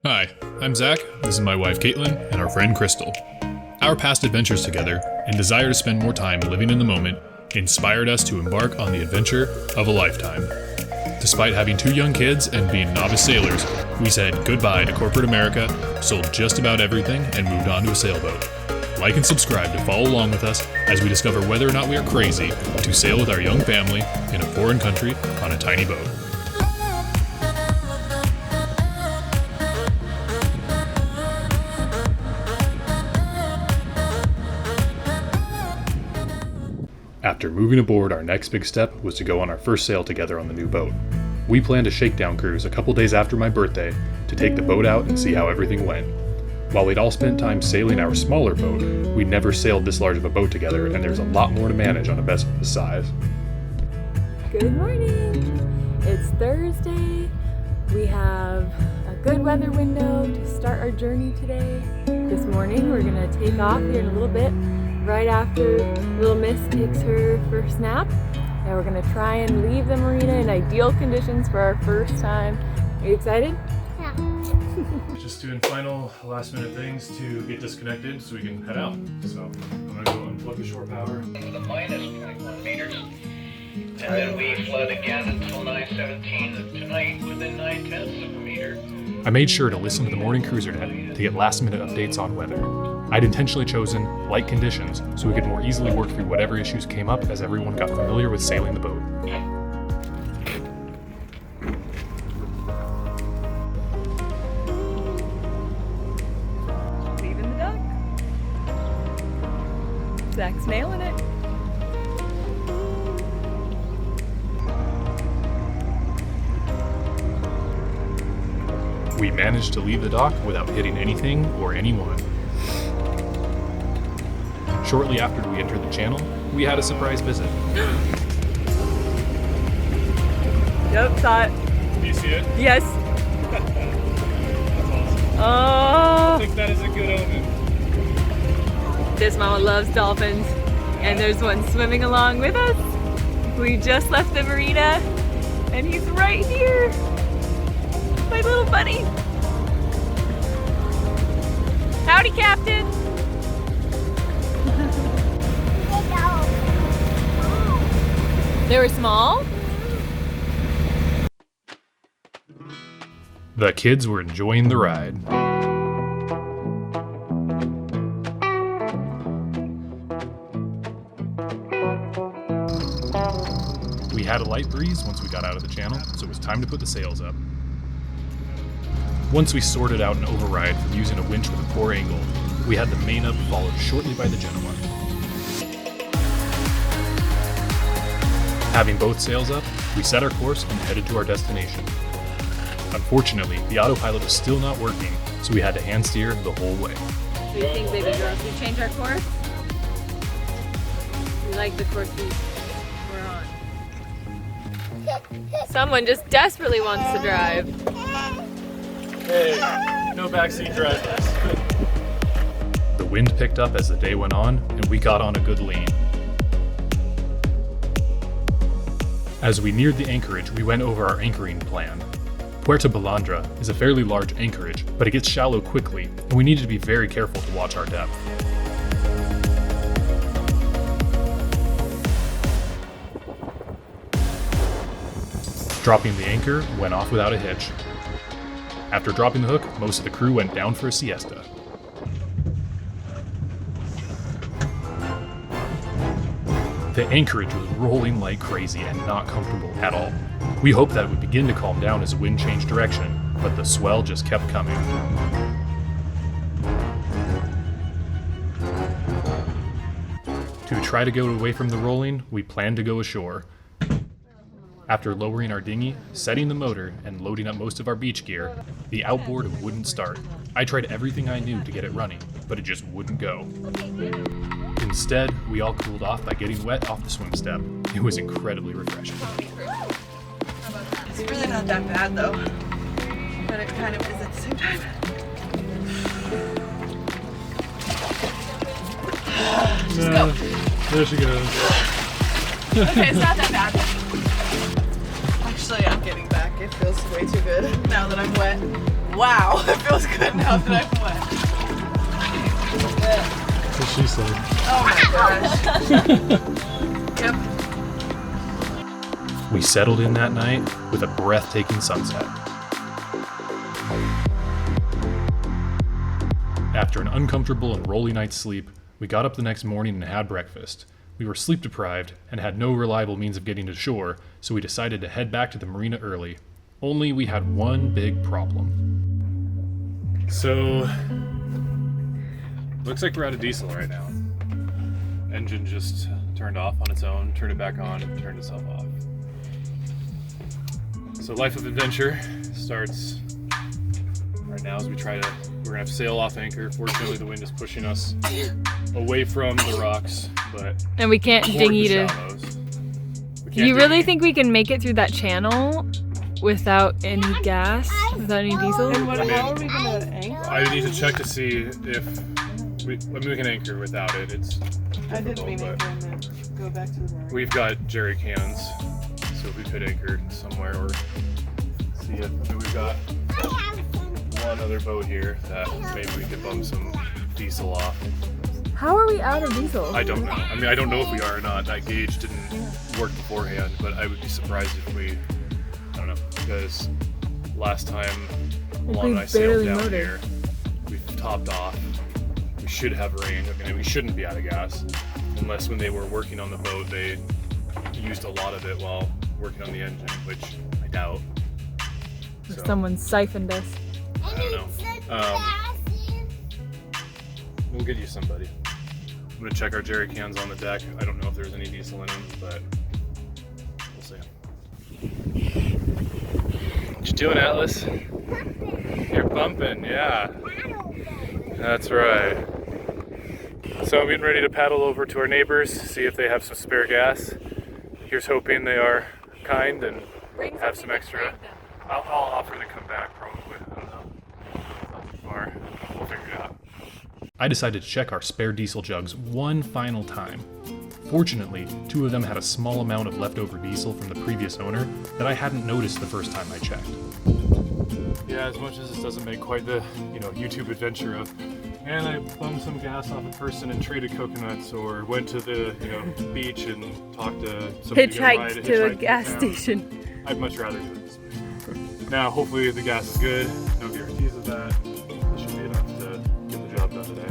Hi, I'm Zach, this is my wife Caitlin, and our friend Crystal. Our past adventures together and desire to spend more time living in the moment inspired us to embark on the adventure of a lifetime. Despite having 2 young kids and being novice sailors, we said goodbye to corporate America, sold just about everything, and moved on to a sailboat. Like and subscribe to follow along with us as we discover whether or not we are crazy to sail with our young family in a foreign country on a tiny boat. After moving aboard, our next big step was to go on our first sail together on the new boat. We planned a shakedown cruise a couple days after my birthday to take the boat out and see how everything went. While we'd all spent time sailing our smaller boat, we'd never sailed this large of a boat together, and there's a lot more to manage on a vessel this size. Good morning! It's Thursday. We have a good weather window to start our journey today. This morning we're gonna take off here in a little bit, right after little Miss takes her first nap. And we're gonna try and leave the marina in ideal conditions for our first time. Are you excited? Yeah. Just doing final last minute things to get disconnected so we can head out. So I'm gonna go unplug the shore power. With a minus 21 meters. And then we flood again until 9:17 tonight within 9/10 of a meter. I made sure to listen to the morning cruiser net to get last minute updates on weather. I'd intentionally chosen light conditions so we could more easily work through whatever issues came up as everyone got familiar with sailing the boat. Leaving the dock. Zach's nailing it. We managed to leave the dock without hitting anything or anyone. Shortly after we entered the channel, we had a surprise visit. Yep, saw it. Do you see it? Yes. That's awesome. Oh. I think that is a good omen. This mama loves dolphins, and there's one swimming along with us. We just left the marina, and he's right here. My little buddy. Howdy, Captain. They were small? The kids were enjoying the ride. We had a light breeze once we got out of the channel, so it was time to put the sails up. Once we sorted out an override from using a winch with a poor angle, we had the main up followed shortly by the Genoa. Having both sails up, we set our course and headed to our destination. Unfortunately, the autopilot was still not working, so we had to hand steer the whole way. What do you think, baby girl? Should we change our course? We like the course we're on. Someone just desperately wants to drive. Hey, no backseat drivers. The wind picked up as the day went on, and we got on a good lean. As we neared the anchorage, we went over our anchoring plan. Puerto Balandra is a fairly large anchorage, but it gets shallow quickly, and we needed to be very careful to watch our depth. Dropping the anchor went off without a hitch. After dropping the hook, most of the crew went down for a siesta. The anchorage was rolling like crazy and not comfortable at all. We hoped that it would begin to calm down as the wind changed direction, but the swell just kept coming. To try to go away from the rolling, we planned to go ashore. After lowering our dinghy, setting the motor, and loading up most of our beach gear, the outboard wouldn't start. I tried everything I knew to get it running, but it just wouldn't go. Instead, we all cooled off by getting wet off the swim step. It was incredibly refreshing. It's really not that bad though, but it kind of is at the same time. Just go. There she goes. Okay, it's not that bad. Actually, I'm getting back. like it feels way too good now that I'm wet. Wow, it feels good now that I'm wet. That's what she said. Oh my gosh. Yep. We settled in that night with a breathtaking sunset. After an uncomfortable and rolly night's sleep, we got up the next morning and had breakfast. We were sleep deprived and had no reliable means of getting to shore, so we decided to head back to the marina early. Only we had one big problem. So, looks like we're out of diesel right now. Engine just turned off on its own, turned it back on, and turned itself off. So life of adventure starts right now as we're gonna have to sail off anchor. Fortunately, the wind is pushing us away from the rocks, and we can't toward dinghy the to. shallows. We Do you can't really dinghy. think we can make it through that channel without any gas, without any diesel? And I mean, how are we gonna anchor? I need to check to see if we can anchor without it. It's I didn't mean difficult, anchor and then go back to the marina. we've got jerry cans, so if we could anchor somewhere or see if we've got one other boat here that maybe we could bum some diesel off. How are we out of diesel? I don't know. I mean, I don't know if we are or not. That gauge didn't work beforehand, but I would be surprised if we, I don't know, because last time Alon and I sailed barely down motored. here, we topped off. We should have range. I mean, we shouldn't be out of gas, unless when they were working on the boat, they used a lot of it while working on the engine, which I doubt. So, Someone siphoned us. I don't know. We'll get you somebody. I'm gonna check our jerry cans on the deck. I don't know if there's any diesel in them, but we'll see. What you doing, Atlas? You're bumping, yeah. That's right. So I'm getting ready to paddle over to our neighbors, see if they have some spare gas. Here's hoping they are kind and have some extra. I'll offer to come back probably. I don't know. Not too far. We'll figure it out. I decided to check our spare diesel jugs one final time. Fortunately, 2 of them had a small amount of leftover diesel from the previous owner that I hadn't noticed the first time I checked. Yeah, as much as this doesn't make quite the, YouTube adventure of, and I bummed some gas off a person and traded coconuts, or went to the, beach and talked to somebody to get a ride, Hitchhiked to a hitchhiked gas down. station. I'd much rather do it this way. Now, hopefully the gas is good. No guarantees of that. It should be enough to get the job done today.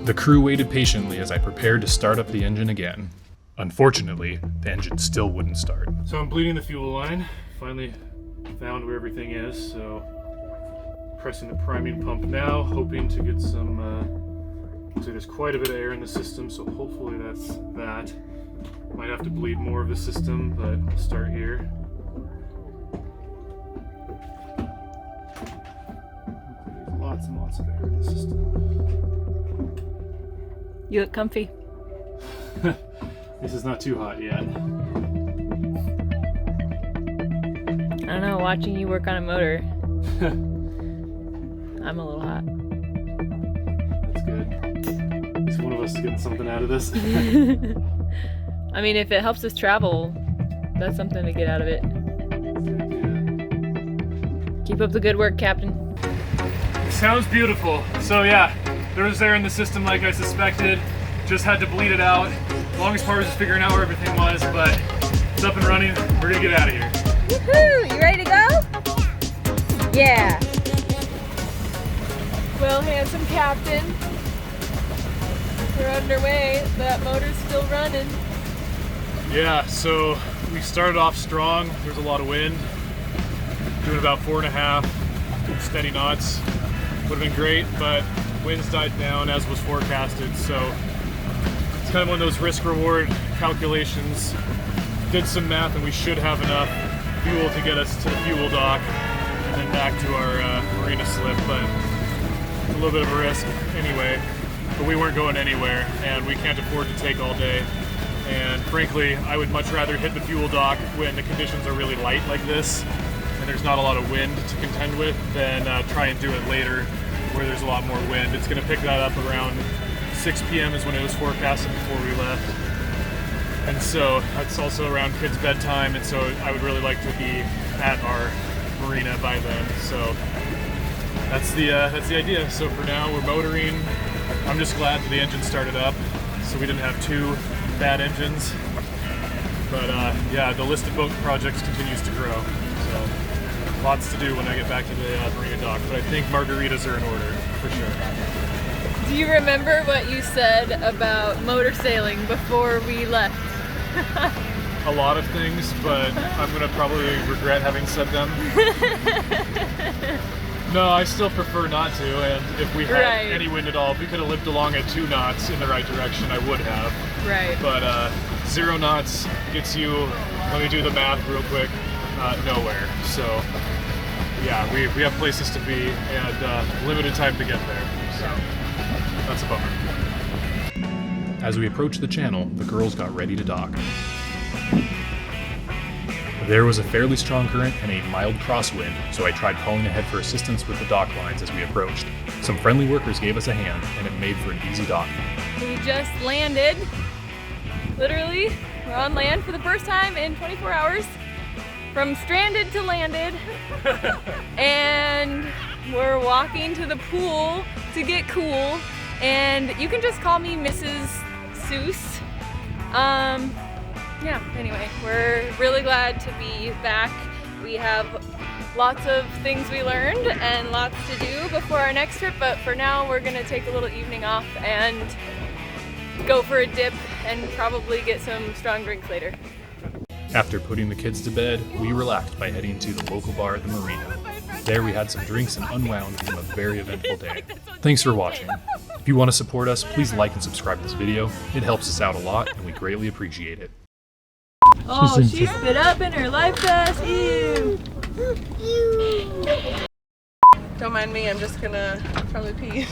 The crew waited patiently as I prepared to start up the engine again. Unfortunately, the engine still wouldn't start. So I'm bleeding the fuel line. Finally found where everything is, so pressing the priming pump now, hoping to get some, so there's quite a bit of air in the system, so hopefully that's that. Might have to bleed more of the system, but we'll start here. There's lots and lots of air in the system. You look comfy. This is not too hot yet. I don't know, watching you work on a motor. I'm a little hot. That's good. At least one of us is getting something out of this. I mean, if it helps us travel, that's something to get out of it. Keep up the good work, Captain. Sounds beautiful. So yeah, there was air in the system like I suspected. Just had to bleed it out. Longest part was just figuring out where everything was, but it's up and running. We're gonna get out of here. Woohoo! You ready to go? Yeah. Well, handsome Captain. We're underway. That motor's still running. Yeah, so we started off strong. There's a lot of wind. Doing about 4.5 steady knots. Would have been great, but winds died down as was forecasted, so it's kind of one of those risk-reward calculations. Did some math and we should have enough fuel to get us to the fuel dock and then back to our marina slip, but it's a little bit of a risk anyway. But we weren't going anywhere and we can't afford to take all day. And frankly, I would much rather hit the fuel dock when the conditions are really light like this and there's not a lot of wind to contend with than try and do it later where there's a lot more wind. It's going to pick that up around 6 p.m. is when it was forecasted before we left. And so that's also around kids' bedtime, and so I would really like to be at our marina by then. So that's the idea. So for now, we're motoring. I'm just glad that the engine started up, so we didn't have two bad engines. But yeah, the list of boat projects continues to grow. So lots to do when I get back to the marina dock. But I think margaritas are in order for sure. Do you remember what you said about motor sailing before we left? A lot of things, but I'm gonna probably regret having said them. No, I still prefer not to, and if we had any wind at all, if we could have lived along at 2 knots in the right direction, I would have. Right. But 0 knots gets you, let me do the math real quick, nowhere. So yeah, we have places to be and limited time to get there. So that's a bummer. As we approached the channel, the girls got ready to dock. There was a fairly strong current and a mild crosswind, so I tried calling ahead for assistance with the dock lines as we approached. Some friendly workers gave us a hand, and it made for an easy dock. We just landed. Literally, we're on land for the first time in 24 hours. From stranded to landed. And we're walking to the pool to get cool. And you can just call me Mrs. Seuss. Yeah, anyway, we're really glad to be back. We have lots of things we learned and lots to do before our next trip, but for now we're gonna take a little evening off and go for a dip and probably get some strong drinks later. After putting the kids to bed, we relaxed by heading to the local bar at the marina. There we had some drinks and unwound from a very eventful day. Thanks for watching. If you want to support us, please like and subscribe to this video. It helps us out a lot and we greatly appreciate it. Oh, she spit up in her life vest. Ew. Don't mind me, I'm just gonna probably pee.